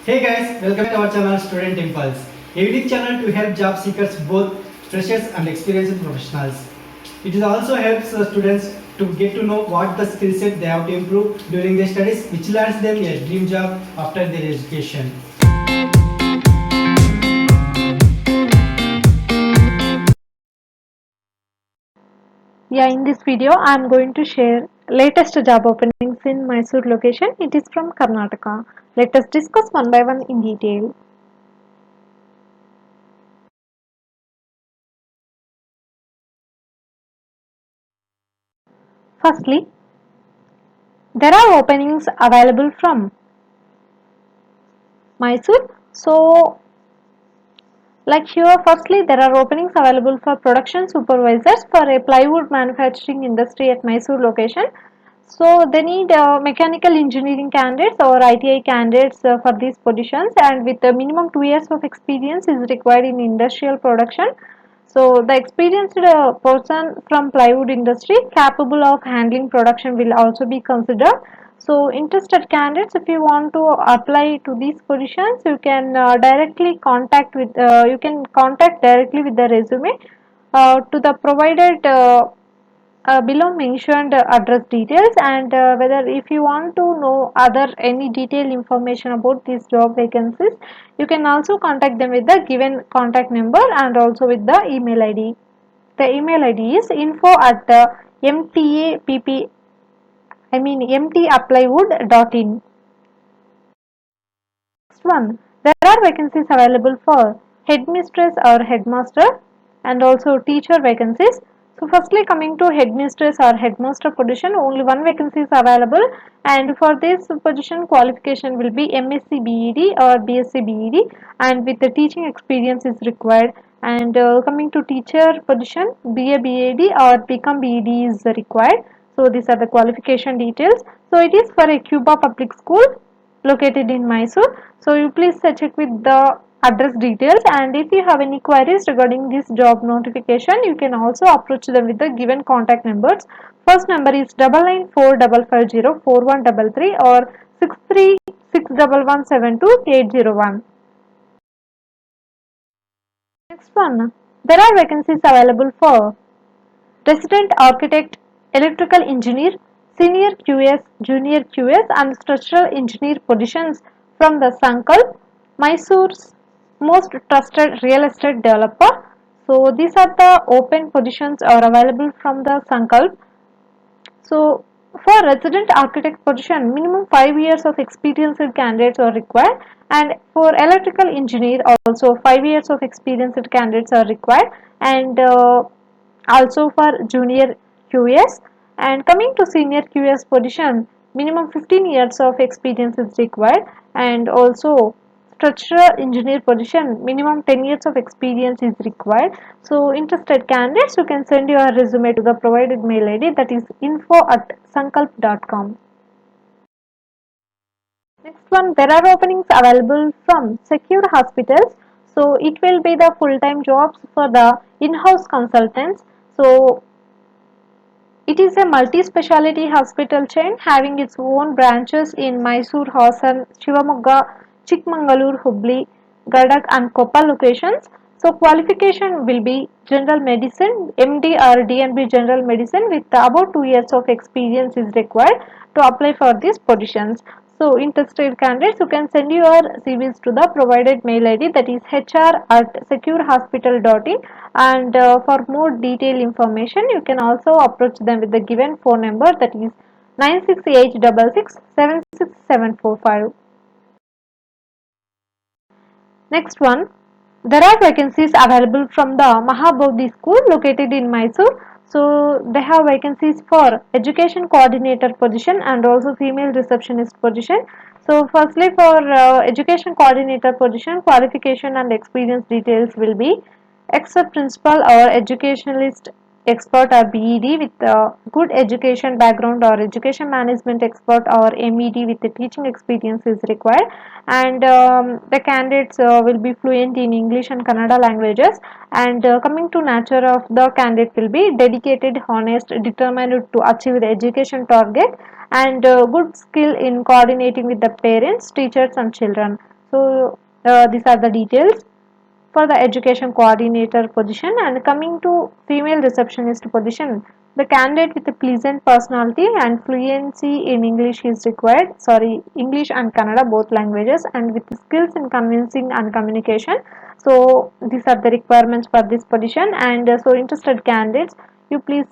Hey guys, welcome to our channel Student Impulse, a unique channel to help job seekers, both freshers and experienced professionals. It also helps students to get to know what the skill set they have to improve during their studies, which lands them a dream job after their education. In this video I am going to share latest job openings in Mysore location. It is from Karnataka. Let us discuss one by one in detail. Firstly, there are openings available from Mysore. So, like here, firstly, there are openings available for production supervisors for a plywood manufacturing industry at Mysore location. So they need mechanical engineering candidates or ITI candidates for these positions, and with a minimum 2 years of experience is required in industrial production. So the experienced person from plywood industry capable of handling production will also be considered. So interested candidates, if you want to apply to these positions, you can contact directly with the resume to the provided below mentioned address details, and whether if you want to know other any detailed information about these job vacancies, you can also contact them with the given contact number and also with the email id. The email id is info at mtapp I mean mtaplywood.in. Next one, there are vacancies available for headmistress or headmaster and also teacher vacancies. So firstly, coming to headmistress or headmaster position, only one vacancy is available, and for this position qualification will be MSc BEd or BSc BEd, and with the teaching experience is required. And coming to teacher position, BA BEd or become BEd is required. So these are the qualification details. So it is for a Cuba public school located in Mysore. So you please check with the address details, and if you have any queries regarding this job notification, you can also approach them with the given contact numbers. First number is 9945504133 or 6361172801. Next one, there are vacancies available for resident architect, electrical engineer, senior QS, junior QS and structural engineer positions from the Sankalp, Mysore's most trusted real estate developer. So these are the open positions are available from the Sankalp. So for resident architect position, minimum 5 years of experienced candidates are required, and for electrical engineer also 5 years of experienced candidates are required, and also for junior QS. And coming to senior QS position, minimum 15 years of experience is required, and also structural engineer position, minimum 10 years of experience is required. So interested candidates, you can send your resume to the provided mail id, that is info@sankalp.com. Next one, there are openings available from Secure Hospitals. So it will be the full-time jobs for the in-house consultants. So it is a multi-speciality hospital chain having its own branches in Mysore, Hassan, Shivamogga, Chikmagalur, Hubli, Gadag and Koppal locations. So qualification will be general medicine, MD or DNB general medicine with about 2 years of experience is required to apply for these positions. So interested candidates, you can send your CVs to the provided mail ID, that is hr@securehospital.in, and for more detailed information you can also approach them with the given phone number, that is 9686676745. Next one, there are vacancies available from the Mahabodhi school located in Mysore. So they have vacancies for education coordinator position and also female receptionist position. So firstly, for education coordinator position, qualification and experience details will be ex-principal or educationalist expert or BEd with good education background or education management expert or MEd with the teaching experience is required, and the candidates will be fluent in English and Kannada languages, and coming to nature of the candidate will be dedicated, honest, determined to achieve the education target, and good skill in coordinating with the parents, teachers and children. So these are the details for the education coordinator position. And coming to female receptionist position, the candidate with a pleasant personality and fluency in English is required, sorry, English and Kannada both languages, and with skills in convincing and communication. So these are the requirements for this position. And so interested candidates, you please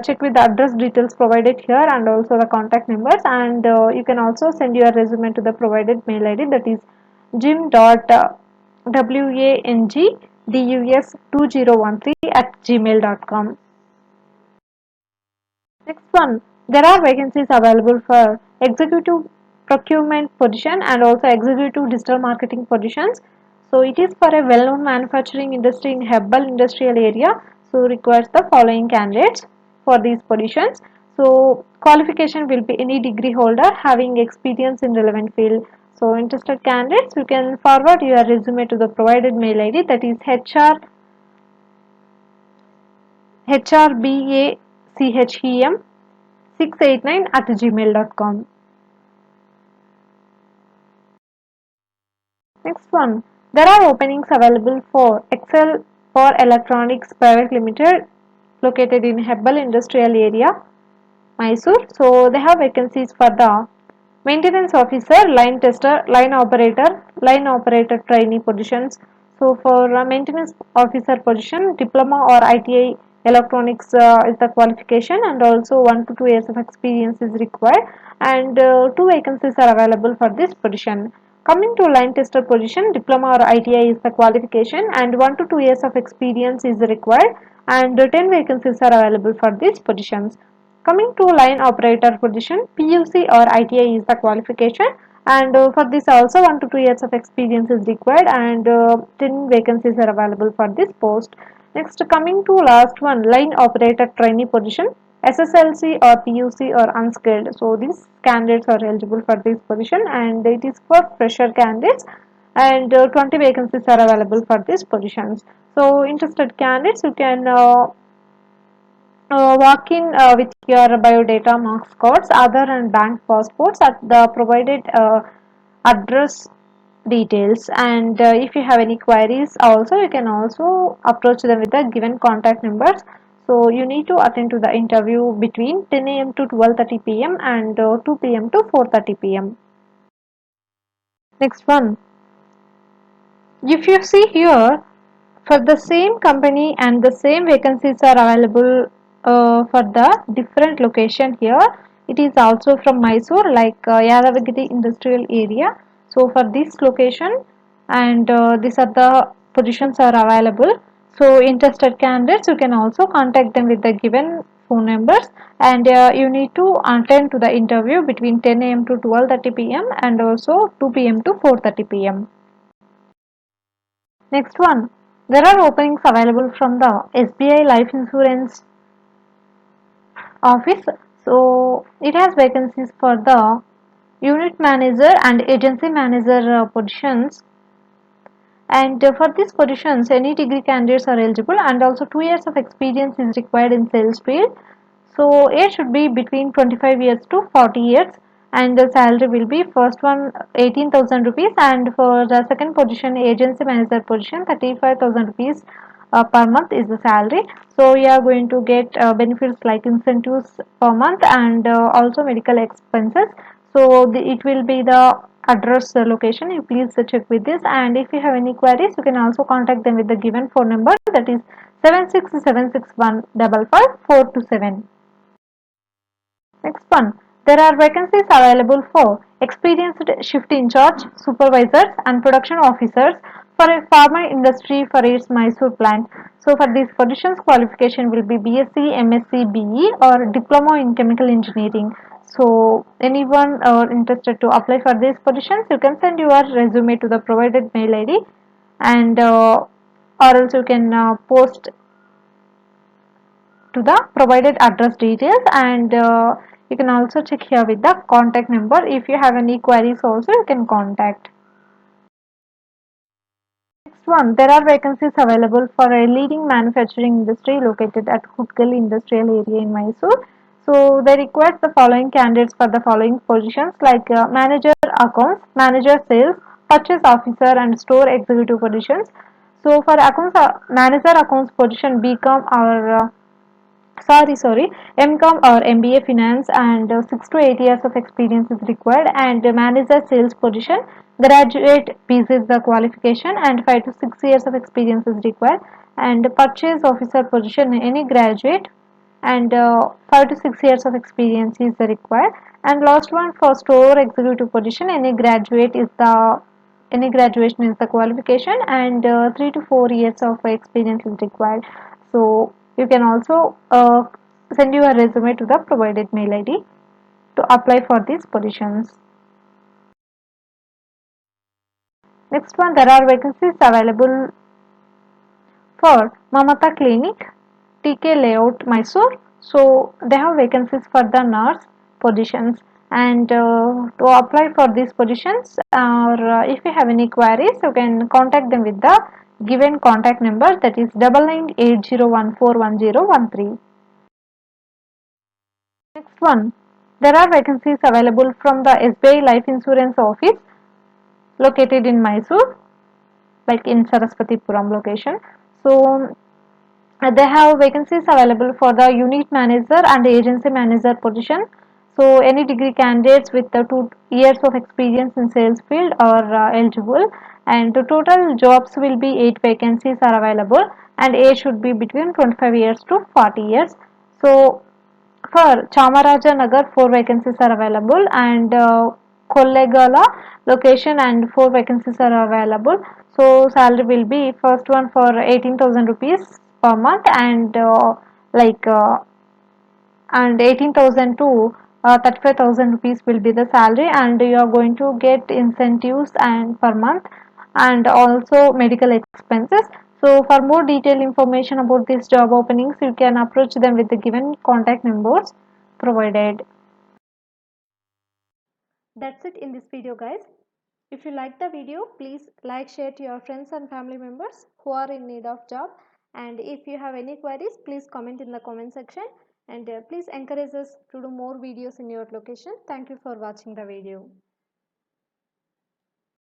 check with the address details provided here and also the contact numbers, and you can also send your resume to the provided mail id, that is wangdus2013 at Next one, there are vacancies available for executive procurement position and also executive digital marketing positions. So it is for a well-known manufacturing industry in Hebbal industrial area. So requires the following candidates for these positions. So qualification will be any degree holder having experience in relevant field. So interested candidates, you can forward your resume to the provided mail ID, that is hrbachem 689 at gmail.com. Next one, there are openings available for Excel for Electronics Private Limited located in Hebbal Industrial Area, Mysore. So they have vacancies for the maintenance officer, line tester, line operator trainee positions. So for maintenance officer position, diploma or ITI electronics is the qualification, and also 1 to 2 years of experience is required, and two vacancies are available for this position. Coming to line tester position, diploma or ITI is the qualification, and 1 to 2 years of experience is required, and 10 vacancies are available for these positions. Coming to line operator position, PUC or ITI is the qualification, and for this also 1 to 2 years of experience is required, and 10 vacancies are available for this post. Next, coming to last one, line operator trainee position, SSLC or PUC or unskilled. So these candidates are eligible for this position, and it is for fresher candidates, and 20 vacancies are available for these positions. So interested candidates, you can walk in with your biodata, marks cards, Aadhaar and bank passports at the provided address details. And if you have any queries also, you can also approach them with the given contact numbers. So you need to attend to the interview between 10 a.m. to 12:30 p.m. and 2 p.m. to 4:30 p.m. Next one, if you see here, for the same company and the same vacancies are available for the different location here. It is also from Mysore, like Yadavagiri industrial area. So for this location, and these are the positions are available. So interested candidates, you can also contact them with the given phone numbers, and you need to attend to the interview between 10 a.m. to 12:30 p.m. and also 2 p.m. to 4:30 p.m. Next one, there are openings available from the SBI Life Insurance office. So it has vacancies for the unit manager and agency manager positions, and for these positions any degree candidates are eligible, and also 2 years of experience is required in sales field. So age should be between 25 years to 40 years, and the salary will be first one 18,000 rupees, and for the second position agency manager position 35,000 rupees per month is the salary. So you are going to get benefits like incentives per month, and also medical expenses. So it will be the address location, you please check with this, and if you have any queries you can also contact them with the given phone number, that is 7676155427. Next one, there are vacancies available for experienced shift in charge, supervisors and production officers for a pharma industry for its Mysore plant. So for these positions qualification will be BSc, MSc, BE or diploma in chemical engineering. So anyone interested to apply for these positions, you can send your resume to the provided mail ID, and or else you can post to the provided address details, and you can also check here with the contact number. If you have any queries also you can contact. Next one, there are vacancies available for a leading manufacturing industry located at Hudgali industrial area in Mysore. So they request the following candidates for the following positions, like manager accounts, manager sales, purchase officer and store executive positions. So for accounts manager accounts position, BCom or MCom or MBA finance, and 6 to 8 years of experience is required. And manager sales position, graduate PG is the qualification, and 5 to 6 years of experience is required. And purchase officer position, any graduate, and 5 to 6 years of experience is required. And last one, for store executive position, any graduation is the qualification, and 3 to 4 years of experience is required. So you can also send your resume to the provided mail ID to apply for these positions. Next one, there are vacancies available for Mamata Clinic, TK Layout, Mysore. So they have vacancies for the nurse positions, and to apply for these positions, or if you have any queries, you can contact them with the given contact number, that is 9980141013. Next one, there are vacancies available from the SBI Life Insurance Office located in Mysore, like in Saraswatipuram location. So they have vacancies available for the unit manager and agency manager position. So any degree candidates with the 2 years of experience in sales field are eligible, and the total jobs will be 8 vacancies are available, and age should be between 25 years to 40 years. So for Chamaraja Nagar, 4 vacancies are available, and Kollegala location, and 4 vacancies are available. So salary will be first one for 18,000 rupees per month, and like and 18,000 to 35,000 rupees will be the salary, and you are going to get incentives and per month, and also medical expenses. So for more detailed information about these job openings, you can approach them with the given contact numbers provided. That's it in this video, guys. If you like the video, please like, share to your friends and family members who are in need of job. And if you have any queries, please comment in the comment section, and please encourage us to do more videos in your location. Thank you for watching the video.